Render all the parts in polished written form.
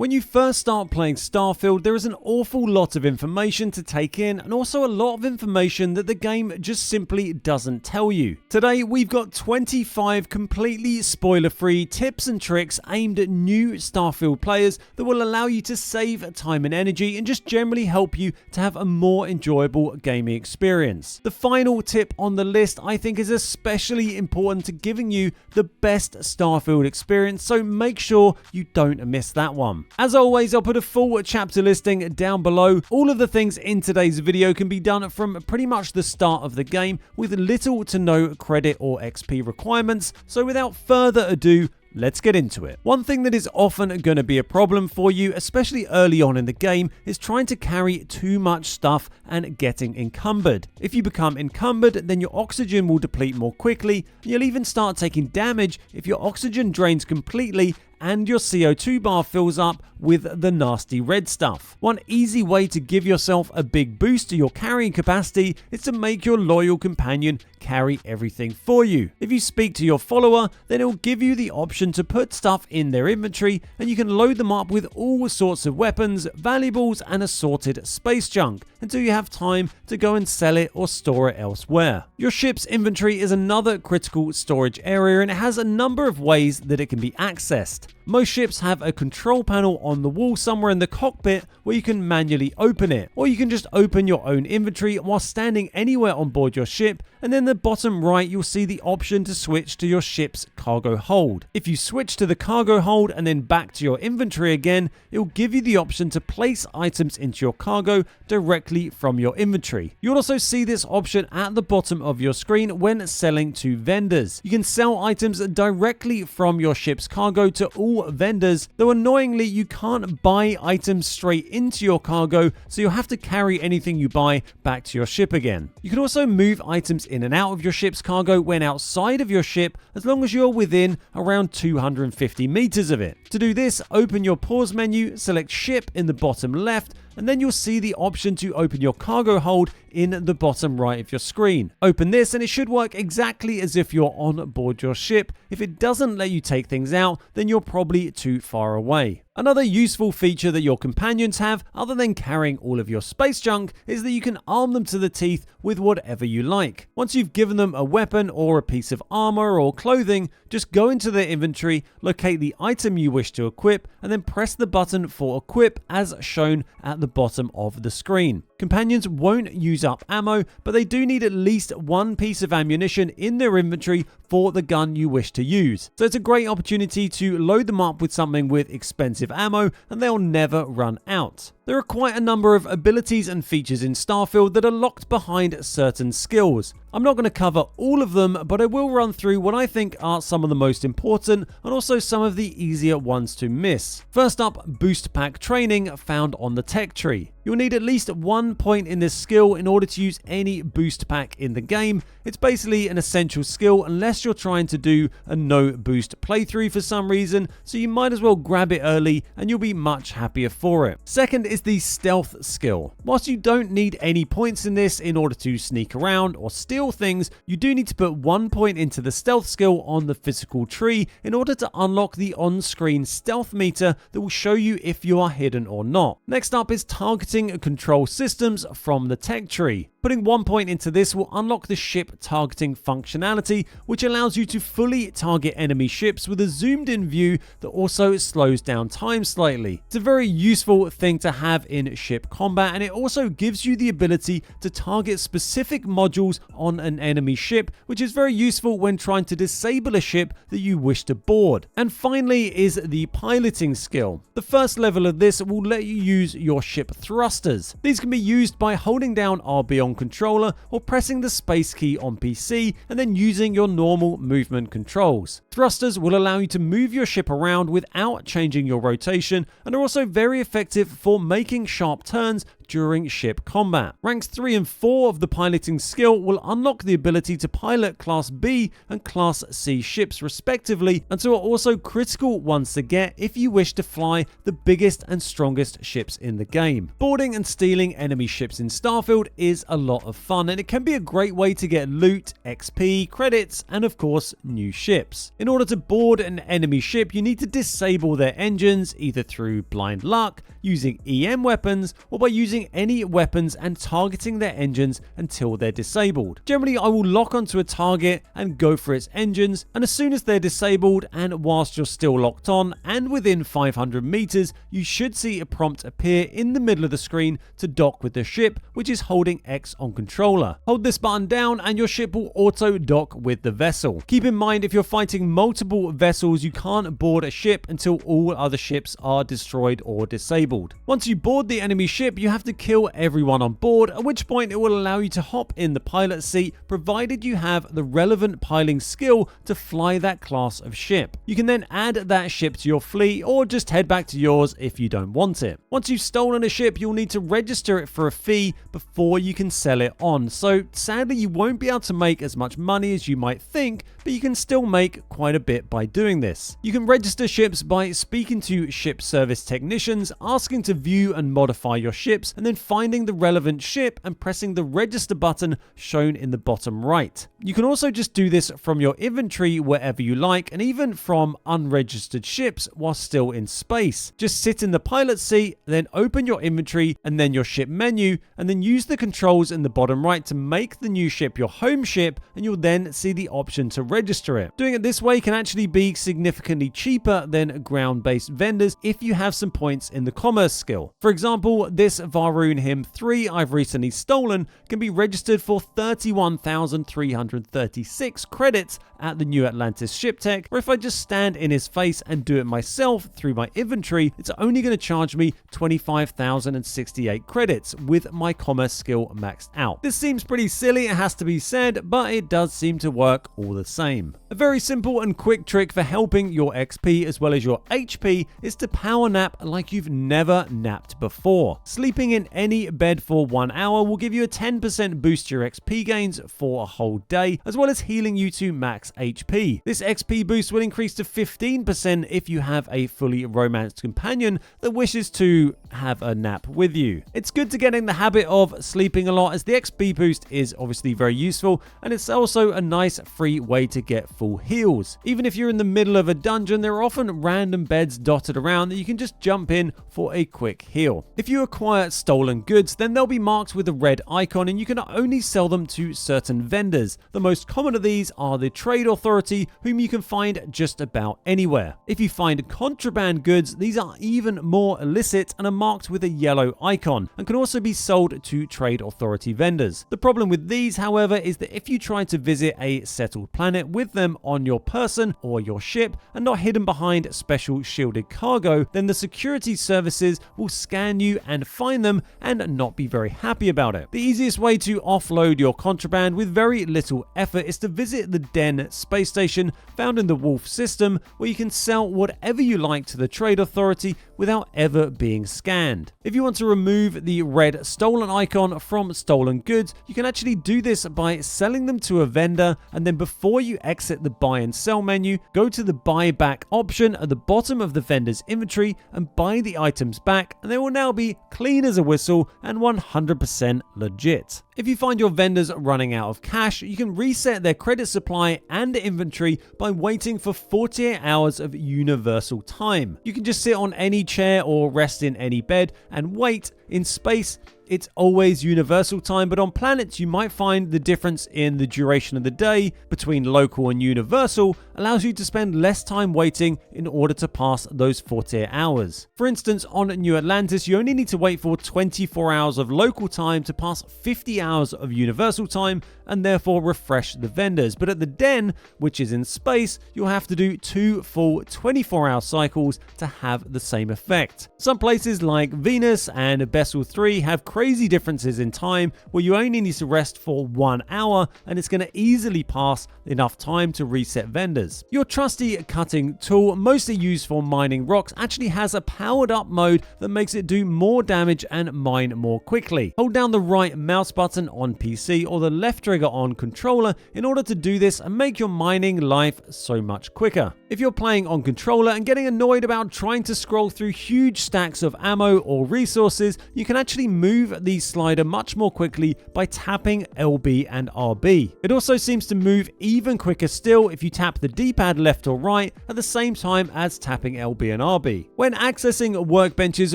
When you first start playing Starfield, there is an awful lot of information to take in and also a lot of information that the game just simply doesn't tell you. Today, we've got 25 completely spoiler-free tips and tricks aimed at new Starfield players that will allow you to save time and energy and just generally help you to have a more enjoyable gaming experience. The final tip on the list I think is especially important to giving you the best Starfield experience, so make sure you don't miss that one. As always, I'll put a full chapter listing down below. All of the things in today's video can be done from pretty much the start of the game with little to no credit or XP requirements, so without further ado, let's get into it. One thing that is often going to be a problem for you, especially early on in the game, is trying to carry too much stuff and getting encumbered. If you become encumbered, then your oxygen will deplete more quickly, and you'll even start taking damage if your oxygen drains completely and your CO2 bar fills up with the nasty red stuff. One easy way to give yourself a big boost to your carrying capacity is to make your loyal companion carry everything for you. If you speak to your follower, then it will give you the option to put stuff in their inventory and you can load them up with all sorts of weapons, valuables and assorted space junk until you have time to go and sell it or store it elsewhere. Your ship's inventory is another critical storage area and it has a number of ways that it can be accessed. Most ships have a control panel on the wall somewhere in the cockpit where you can manually open it, or you can just open your own inventory while standing anywhere on board your ship, and then the bottom right you'll see the option to switch to your ship's cargo hold. If you switch to the cargo hold and then back to your inventory again, it will give you the option to place items into your cargo directly from your inventory. You'll also see this option at the bottom of your screen when selling to vendors. You can sell items directly from your ship's cargo to all vendors, though annoyingly you can't buy items straight into your cargo, so you'll have to carry anything you buy back to your ship again. You can also move items in and out of your ship's cargo when outside of your ship, as long as you're within around 250 meters of it. To do this, open your pause menu, select ship in the bottom left, and then you'll see the option to open your cargo hold in the bottom right of your screen. Open this and it should work exactly as if you're on board your ship. If it doesn't let you take things out, then you're probably too far away. Another useful feature that your companions have, other than carrying all of your space junk, is that you can arm them to the teeth with whatever you like. Once you've given them a weapon or a piece of armor or clothing, just go into their inventory, locate the item you wish to equip, and then press the button for equip as shown at the bottom of the screen. Companions won't use up ammo, but they do need at least one piece of ammunition in their inventory for the gun you wish to use. So it's a great opportunity to load them up with something with expensive ammo and they'll never run out. There are quite a number of abilities and features in Starfield that are locked behind certain skills. I'm not going to cover all of them, but I will run through what I think are some of the most important and also some of the easier ones to miss. First up, boost pack training found on the tech tree. You'll need at least 1 point in this skill in order to use any boost pack in the game. It's basically an essential skill unless you're trying to do a no boost playthrough for some reason, so you might as well grab it early and you'll be much happier for it. Second is the stealth skill. Whilst you don't need any points in this in order to sneak around or steal things, you do need to put 1 point into the stealth skill on the physical tree in order to unlock the on-screen stealth meter that will show you if you are hidden or not. Next up is targeting control systems from the tech tree. Putting 1 point into this will unlock the ship targeting functionality, which allows you to fully target enemy ships with a zoomed in view that also slows down time slightly. It's a very useful thing to have in ship combat, and it also gives you the ability to target specific modules on an enemy ship, which is very useful when trying to disable a ship that you wish to board. And finally is the piloting skill. The first level of this will let you use your ship thrusters. These can be used by holding down RB on controller or pressing the space key on PC and then using your normal movement controls. Thrusters will allow you to move your ship around without changing your rotation and are also very effective for making sharp turns during ship combat. Ranks 3 and 4 of the piloting skill will unlock the ability to pilot Class B and Class C ships respectively, and so are also critical ones to get if you wish to fly the biggest and strongest ships in the game. Boarding and stealing enemy ships in Starfield is a lot of fun, and it can be a great way to get loot, XP, credits, and of course new ships. In order to board an enemy ship, you need to disable their engines either through blind luck, using EM weapons, or by using any weapons and targeting their engines until they're disabled. Generally, I will lock onto a target and go for its engines, and as soon as they're disabled and whilst you're still locked on and within 500 meters, you should see a prompt appear in the middle of the screen to dock with the ship, which is holding X on controller. Hold this button down and your ship will auto dock with the vessel. Keep in mind, if you're fighting multiple vessels, you can't board a ship until all other ships are destroyed or disabled. Once you board the enemy ship, you have to kill everyone on board, at which point it will allow you to hop in the pilot seat, provided you have the relevant piloting skill to fly that class of ship. You can then add that ship to your fleet or just head back to yours if you don't want it. Once you've stolen a ship, you'll need to register it for a fee before you can sell it on, so sadly you won't be able to make as much money as you might think, but you can still make quite a bit by doing this. You can register ships by speaking to ship service technicians, asking to view and modify your ships, and then finding the relevant ship and pressing the register button shown in the bottom right. You can also just do this from your inventory wherever you like, and even from unregistered ships while still in space. Just sit in the pilot seat, then open your inventory and then your ship menu, and then use the controls in the bottom right to make the new ship your home ship, and you'll then see the option to register it. Doing it this way can actually be significantly cheaper than ground-based vendors if you have some points in the commerce skill. For example, this Varun Him 3 I've recently stolen can be registered for 31,336 credits at the New Atlantis Ship Tech, or if I just stand in his face and do it myself through my inventory, it's only going to charge me 25,068 credits with my commerce skill maxed out. This seems pretty silly, it has to be said, but it does seem to work all the same. A very simple and quick trick for helping your XP as well as your HP is to power nap like you've never napped before. Sleeping in any bed for 1 hour will give you a 10% boost to your XP gains for a whole day, as well as healing you to max HP. This XP boost will increase to 15% if you have a fully romanced companion that wishes to have a nap with you. It's good to get in the habit of sleeping a lot, as the XP boost is obviously very useful, and it's also a nice free way to get full heals. Even if you're in the middle of a dungeon, there are often random beds dotted around that you can just jump in for a quick heal. If you acquire stolen goods, then they'll be marked with a red icon, and you can only sell them to certain vendors. The most common of these are the Trade Authority, whom you can find just about anywhere. If you find contraband goods, these are even more illicit and are marked with a yellow icon, and can also be sold to Trade Authority vendors. The problem with these, however, is that if you try to visit a settled planet with them on your person or your ship and not hidden behind special shielded cargo, then the security services will scan you and find them and not be very happy about it. The easiest way to offload your contraband with very little effort is to visit the Den space station found in the Wolf system, where you can sell whatever you like to the Trade Authority without ever being scanned. If you want to remove the red stolen icon from stolen goods, you can actually do this by selling them to a vendor, and then before you exit the buy and sell menu, go to the buy back option at the bottom of the vendor's inventory and buy the items back, and they will now be clean as a whistle and 100% legit. If you find your vendors running out of cash, you can reset their credit supply and inventory by waiting for 48 hours of universal time. You can just sit on any chair or rest in any bed and wait. In space, it's always universal time, but on planets you might find the difference in the duration of the day between local and universal allows you to spend less time waiting in order to pass those 48 hours. For instance, on New Atlantis, you only need to wait for 24 hours of local time to pass 50 hours of universal time and therefore refresh the vendors. But at the Den, which is in space, you'll have to do 2 full 24-hour cycles to have the same effect. Some places like Venus and Bessel 3 have crazy differences in time where you only need to rest for 1 hour and it's going to easily pass enough time to reset vendors. Your trusty cutting tool, mostly used for mining rocks, actually has a powered up mode that makes it do more damage and mine more quickly. Hold down the right mouse button on PC or the left trigger on controller in order to do this and make your mining life so much quicker. If you're playing on controller and getting annoyed about trying to scroll through huge stacks of ammo or resources, you can actually move the slider much more quickly by tapping LB and RB. It also seems to move even quicker still if you tap the D-pad left or right at the same time as tapping LB and RB. When accessing workbenches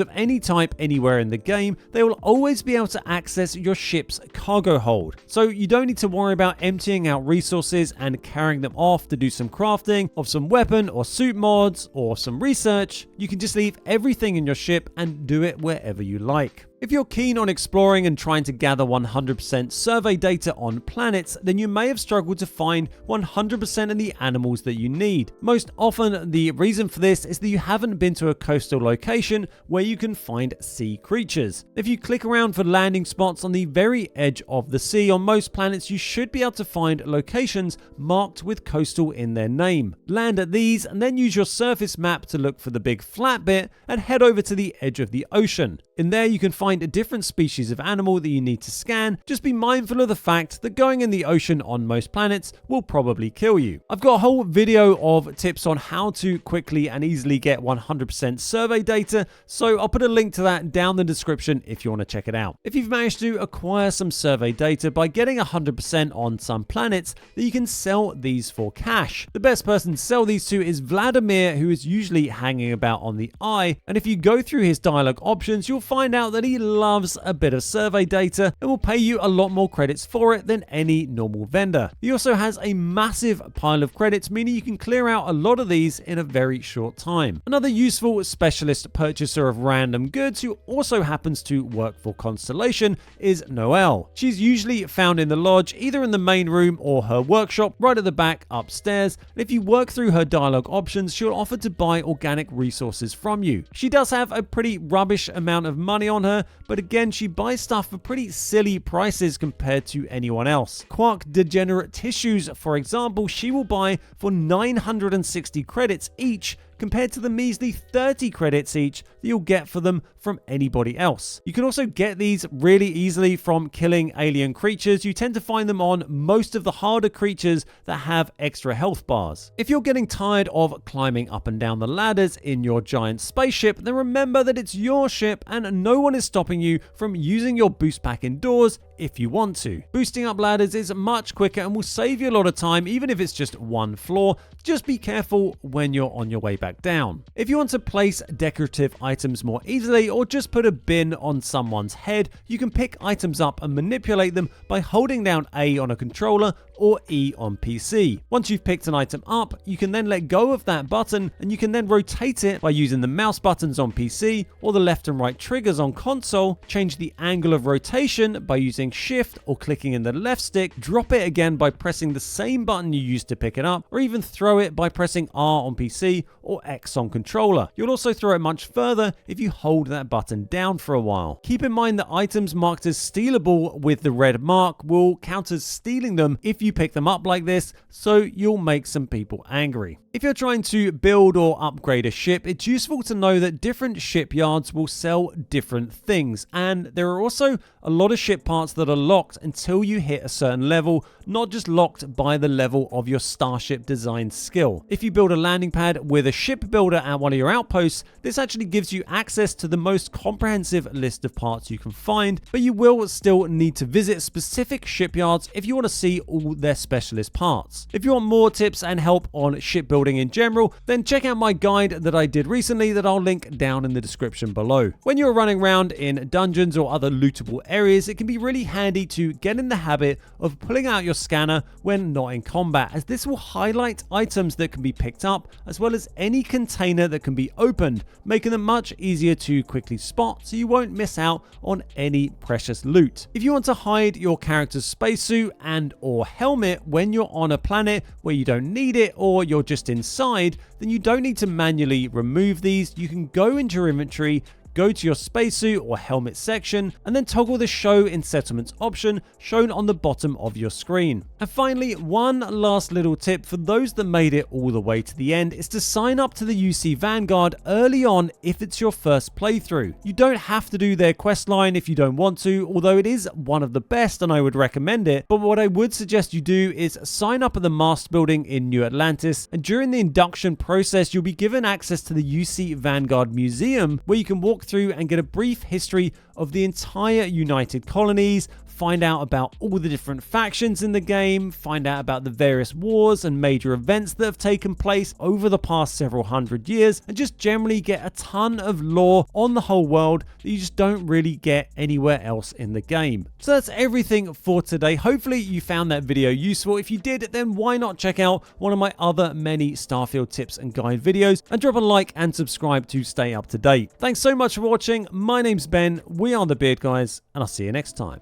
of any type anywhere in the game, they will always be able to access your ship's cargo hold. So you don't need to worry about emptying out resources and carrying them off to do some crafting of some weapon or suit mods or some research. You can just leave everything in your ship and do it wherever you like. If you're keen on exploring and trying to gather 100% survey data on planets, then you may have struggled to find 100% of the animals that you need. Most often, the reason for this is that you haven't been to a coastal location where you can find sea creatures. If you click around for landing spots on the very edge of the sea on most planets, you should be able to find locations marked with coastal in their name. Land at these and then use your surface map to look for the big flat bit and head over to the edge of the ocean. In there, you can find a different species of animal that you need to scan. Just be mindful of the fact that going in the ocean on most planets will probably kill you. I've got a whole video of tips on how to quickly and easily get 100% survey data, so I'll put a link to that down in the description if you want to check it out. If you've managed to acquire some survey data by getting 100% on some planets, then you can sell these for cash. The best person to sell these to is Vladimir, who is usually hanging about on the Eye, and if you go through his dialogue options, you'll find out that he loves a bit of survey data and will pay you a lot more credits for it than any normal vendor. He also has a massive pile of credits, meaning you can clear out a lot of these in a very short time. Another useful specialist purchaser of random goods who also happens to work for Constellation is Noelle. She's usually found in the lodge, either in the main room or her workshop right at the back upstairs, and if you work through her dialogue options, she'll offer to buy organic resources from you. She does have a pretty rubbish amount of money on her, but again, she buys stuff for pretty silly prices compared to anyone else. Quark degenerate tissues, for example, she will buy for 960 credits each, compared to the measly 30 credits each that you'll get for them from anybody else. You can also get these really easily from killing alien creatures. You tend to find them on most of the harder creatures that have extra health bars. If you're getting tired of climbing up and down the ladders in your giant spaceship, then remember that it's your ship and no one is stopping you from using your boost pack indoors if you want to. Boosting up ladders is much quicker and will save you a lot of time, even if it's just one floor. Just be careful when you're on your way back down. If you want to place decorative items more easily or just put a bin on someone's head, you can pick items up and manipulate them by holding down A on a controller or E on PC. Once you've picked an item up, you can then let go of that button and you can then rotate it by using the mouse buttons on PC or the left and right triggers on console, change the angle of rotation by using shift or clicking in the left stick, drop it again by pressing the same button you used to pick it up, or even throw it by pressing R on PC or X on controller. You'll also throw it much further if you hold that button down for a while. Keep in mind that items marked as stealable with the red mark will count as stealing them if you pick them up like this, so you'll make some people angry. If you're trying to build or upgrade a ship, it's useful to know that different shipyards will sell different things, and there are also a lot of ship parts that are locked until you hit a certain level, not just locked by the level of your starship design skill. If you build a landing pad with a ship builder at one of your outposts, this actually gives you access to the most comprehensive list of parts you can find, but you will still need to visit specific shipyards if you want to see all their specialist parts. If you want more tips and help on shipbuilding in general, then check out my guide that I did recently that I'll link down in the description below. When you're running around in dungeons or other lootable areas, it can be really handy to get in the habit of pulling out your scanner when not in combat, as this will highlight items that can be picked up as well as any container that can be opened, making them much easier to quickly spot so you won't miss out on any precious loot. If you want to hide your character's spacesuit and or helmet when you're on a planet where you don't need it or you're just inside, then you don't need to manually remove these. You can go into your inventory, go to your spacesuit or helmet section, and then toggle the Show in Settlements option shown on the bottom of your screen. And finally, one last little tip for those that made it all the way to the end is to sign up to the UC Vanguard early on if it's your first playthrough. You don't have to do their quest line if you don't want to, although it is one of the best and I would recommend it, but what I would suggest you do is sign up at the Mast Building in New Atlantis, and during the induction process you'll be given access to the UC Vanguard Museum, where you can walk through and get a brief history of the entire United Colonies, find out about all the different factions in the game, find out about the various wars and major events that have taken place over the past several hundred years, and just generally get a ton of lore on the whole world that you just don't really get anywhere else in the game. So that's everything for today. Hopefully you found that video useful. If you did, then why not check out one of my other many Starfield tips and guide videos, and drop a like and subscribe to stay up to date. Thanks so much for watching. My name's Ben, we are the Beard Guys, and I'll see you next time.